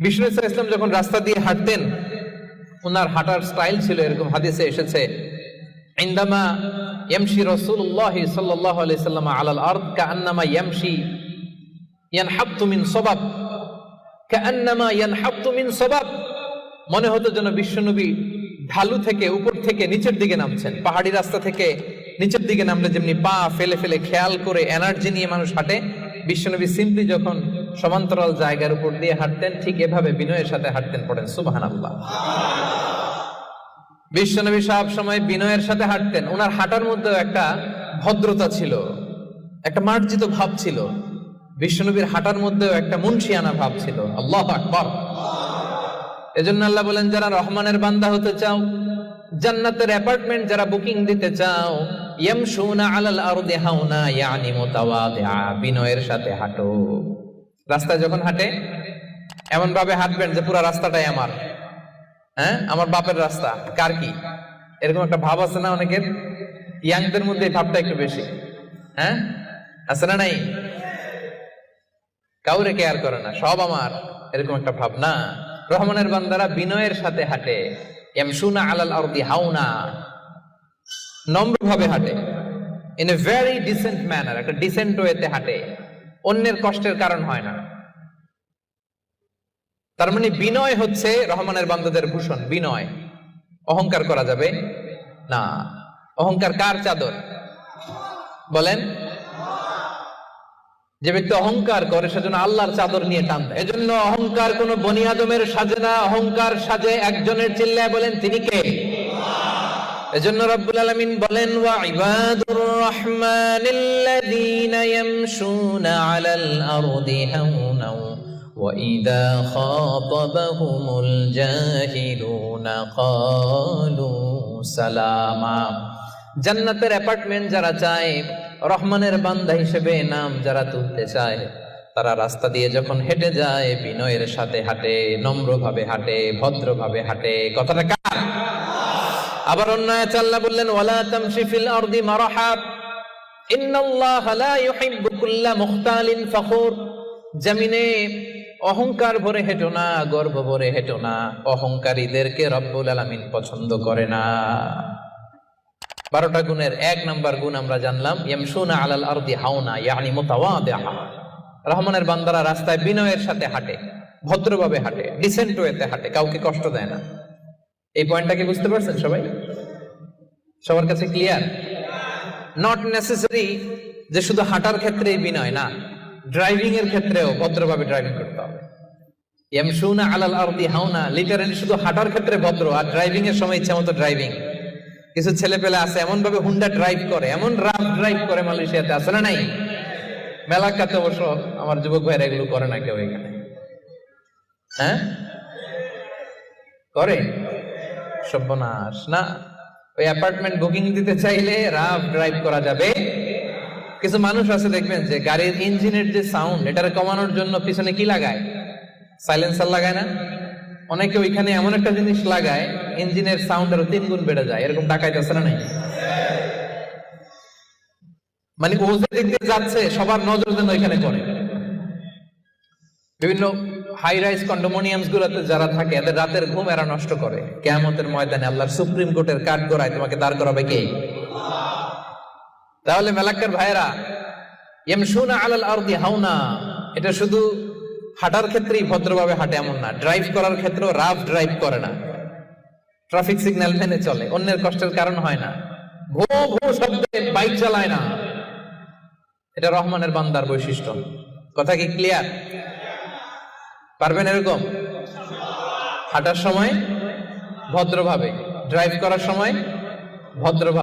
বিষ্ণু ইসলাম যখন রাস্তা দিয়ে হাঁটতেন, ওনার হাঁটার স্টাইল ছিল এরকম, হাদিসে এসেছে, ইনদামা ইয়ামশি রাসূলুল্লাহ সাল্লাল্লাহু আলাইহি সাল্লাম আলাল আরদ কাআন্নামা ইয়ামশি ইয়ানহাবতু মিন সাবাব, কাআন্নামা ইয়ানহাবতু মিন সাবাব। মনে হতো যেন বিশ্বনবী ঢালু থেকে উপর থেকে নিচের দিকে নামছেন। পাহাড়ি রাস্তা থেকে নিচের দিকে নামলে যেমনি পা ফেলে ফেলে খেয়াল করে এনার্জি নিয়ে মানুষ হাঁটে, বিশ্বনবী সিম্পলি যখন সমান্তরাল জায়গার উপর দিয়ে হাঁটতেন, ঠিক এভাবে বিনয়ের সাথে হাঁটতেন। পড়েন সুবহানাল্লাহ। বিশ্বনবী সব সময় বিনয়ের সাথে হাঁটতেন। ওনার হাঁটার মধ্যে একটা ভদ্রতা ছিল, একটা মার্জিত ভাব ছিল। বিশ্বনবীর হাঁটার মধ্যেও একটা মুনশিয়ানা ভাব ছিল। আল্লাহু আকবার। এজন্য আল্লাহ বলেন, যারা রহমানের বান্দা হতে চাও, জান্নাতের অ্যাপার্টমেন্ট যারা বুকিং দিতে চাও, ইয়ামশুনা আলাল আরদি হাওনা ইয়ানি মুতাওয়াদিআ, বিনয়ের সাথে হাঁটো। রাস্তায় যখন হাঁটে এমন ভাবে হাঁটবেন যে পুরো রাস্তাটাই আমার, হ্যাঁ আমার বাপের রাস্তা, কার কি, এরকম একটা ভাব আছে না অনেকের? ইয়াংদের মধ্যে এই ভাবটা একটু বেশি, হ্যাঁ আছে না? নাই, কাউরে কেয়ার করে না, সব আমার, এরকম একটা ভাব না। রহমানের বান্দারা বিনয়ের সাথে হাঁটে। ইয়ামশুনা আলাল আরদি হাওনা, নম্রভাবে হাঁটে, in a very dissent manner, একটা ডিসেন্ট ওয়েতে হাঁটে, অন্যের কষ্টের কারণ হয় না। তার মানে বিনয় হচ্ছে রহমানের বান্দাদের ভূষণ। বিনয়, অহংকার করা যাবে না। অহংকার কার চাদর বলেন? যে ব্যক্তি অহংকার করে সেজন্য আল্লাহর চাদর নিয়ে টান দেয়। এজন্য অহংকার কোন বনি আদমের সাজে না, অহংকার সাজে একজনের। চিল্লায় বলেন তিনি কে? এজন্য রব্বুল আলামিন বলেন, ওয়া ইবাদুর রহমানিল্লাযীনা ইয়ামশুনা আলাল আরদি হাওনা ওয়া ইযা খাতাবাহুমুল জাহিলুনা ক্বালু সালামা। জান্নাতের অ্যাপার্টমেন্ট যারা চায়, রহমানের বান্দা হিসেবে নাম যারা তুলতে চায়, তারা রাস্তা দিয়ে যখন হেঁটে যায় বিনয়ের সাথে হাঁটে, নম্রভাবে হাঁটে, ভদ্রভাবে হাঁটে। কথাটা কার? আবার অন্য আয়াতে আল্লাহ বললেন, ওয়ালা তামশি ফিল আরদি মারহা ইন্নাল্লাহা লা ইউহিব্বু কুল্লা মুখতালিন ফখুর। জমিনে অহংকার ভরে হেঁটো না, গর্ব ভরে হেঁটো না, অহংকারীদেরকে রব্বুল আলামিন পছন্দ করে না। 12টা গুণের 1 নাম্বার গুণ আমরা জানলাম, ইয়ামশুনা আলাল আরদি হাওনা ইয়ানি মুতাওয়াদিআ। রহমানের বান্দারা রাস্তায় বিনয়ের সাথে হাঁটে, ভদ্রভাবে হাঁটে, ডিসেন্ট ওয়েতে হাঁটে, কাউকে কষ্ট দেয় না। এই পয়েন্টটা কি বুঝতে পারছেন সবাই? সবার কাছে ক্লিয়ার? নট নেসেসারি যে শুধু হাঁটার ক্ষেত্রেই বিনয়, না, ড্রাইভিং এর ক্ষেত্রেও ভদ্রভাবে ড্রাইভিং করতে হবে। ইয়ামশুনা আলাল আরদি হাওনা লিটারালি শুধু হাঁটার ক্ষেত্রে ভদ্র, আর ড্রাইভিং এর সময় ইচ্ছা মতো ড্রাইভিং। কিছু ছেলে পেলে আছে এমন ভাবে হুন্ডা ড্রাইভ করে, এমন রাফ ড্রাইভ করে, মালয়েশিয়াতে আছে না নাই? মেলাকাতে অবশ্য আমার যুবক ভাইরা এগুলো করে না কেউ এখানে, হ্যাঁ করে? সর্বনাশ না। ওই অ্যাপার্টমেন্ট বুকিং দিতে চাইলে রাফ ড্রাইভ করা যাবে। কিছু মানুষ আছে দেখবেন যে গাড়ির ইঞ্জিনের যে সাউন্ড, এটারে কমানোর জন্য পিছনে কি লাগায়? সাইলেন্সার লাগায় না? অনেকে ওইখানে এমন একটা জিনিস লাগায়, ইঞ্জিনের সাউন্ড আরো 3 গুণ বেড়ে যায়। এরকম ডাকাইতে আছে না নাই? মানে ও যে দিক দিয়ে যাচ্ছে সবার নজর যেন ওইখানে পড়ে। বিভিন্ন হাই রাইজ কন্ডোমিনিয়ামস গুলোতে যারা থাকে, এদের রাতের ঘুম এরা নষ্ট করে। কিয়ামতের ময়দানে আল্লাহর সুপ্রিম কোর্টের কাঠ গড়ায় তোমাকে দাঁড় করাবে কে? তাহলে মেলাক্কার ভাইরা, ইয়ামশুনা আলাল আরদি হাওনা, এটা শুধু হাঁটার ক্ষেত্রেই ভদ্রভাবে হাঁটে এমন না, ড্রাইভ করার ক্ষেত্রেও রাফ ড্রাইভ করে না, ট্রাফিক সিগন্যাল মেনে চলে, অন্যের কষ্টের কারণ হয় না, ভো ভো শব্দে বাইক চালায় না। এটা রহমানের বান্দার বৈশিষ্ট্য। কথা কি ক্লিয়ার? পারবেন এরকম হাঁটার সময় ভদ্রভাবে, ড্রাইভ করার সময় ভদ্রভাবে?